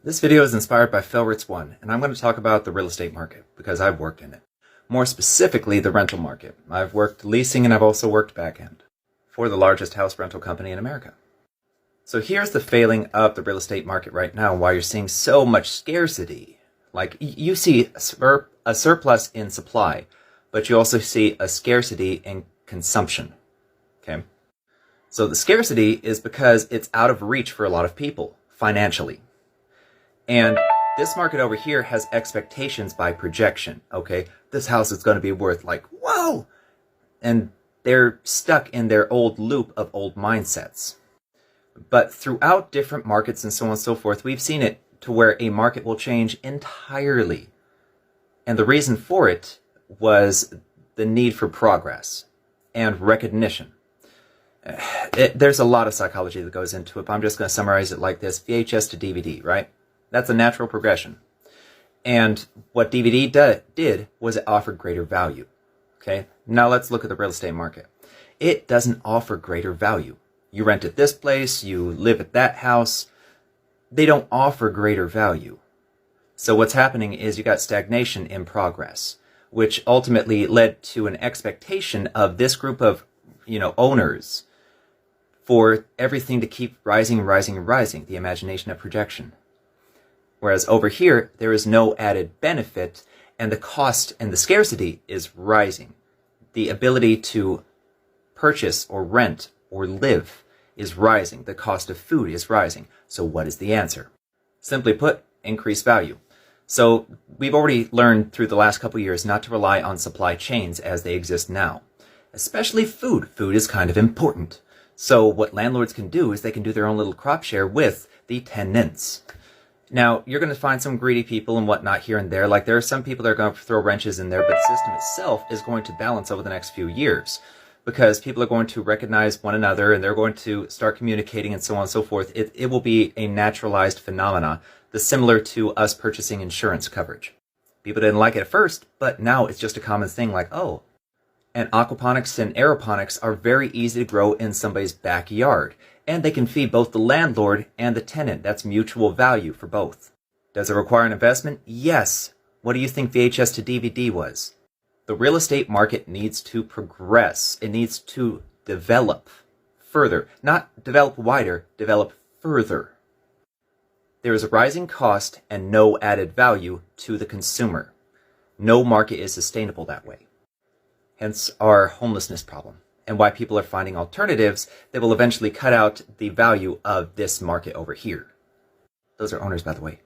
This video is inspired by Philritz 1, and I'm going to talk about the real estate market because I've worked in it. More specifically, the rental market. I've worked leasing and I've also worked back-end for the largest house rental company in America. So here's the failing of the real estate market right now, why you're seeing so much scarcity. Like, you see a surplus in supply, but you also see a scarcity in consumption. Okay? So the scarcity is because it's out of reach for a lot of people, financially. And this market over here has expectations by projection, okay? This house is going to be worth like, whoa! And they're stuck in their old loop of old mindsets. But throughout different markets and so on and so forth, we've seen it to where a market will change entirely. And the reason for it was the need for progress and recognition. There's a lot of psychology that goes into it, but I'm just going to summarize it like this. VHS to DVD, right? That's a natural progression. And what DVD did was it offered greater value. Okay? Now let's look at the real estate market. It doesn't offer greater value. You rent at this place, you live at that house. They don't offer greater value. So what's happening is you got stagnation in progress, which ultimately led to an expectation of this group of, owners for everything to keep rising, rising, and rising, the imagination of projection. Whereas over here, there is no added benefit, and the cost and the scarcity is rising. The ability to purchase or rent or live is rising. The cost of food is rising. So what is the answer? Simply put, increase value. So we've already learned through the last couple of years not to rely on supply chains as they exist now. Especially food. Food is kind of important. So what landlords can do is they can do their own little crop share with the tenants. Now, you're going to find some greedy people and whatnot here and there. Like, there are some people that are going to throw wrenches in there, but the system itself is going to balance over the next few years because people are going to recognize one another and they're going to start communicating and so on and so forth. It will be a naturalized phenomena, similar to us purchasing insurance coverage. People didn't like it at first, but now it's just a common thing like, oh, and aquaponics and aeroponics are very easy to grow in somebody's backyard. And they can feed both the landlord and the tenant. That's mutual value for both. Does it require an investment? Yes. What do you think VHS to DVD was? The real estate market needs to progress. It needs to develop further. Not develop wider, develop further. There is a rising cost and no added value to the consumer. No market is sustainable that way. Hence our homelessness problem, and why people are finding alternatives that will eventually cut out the value of this market over here. Those are owners, by the way.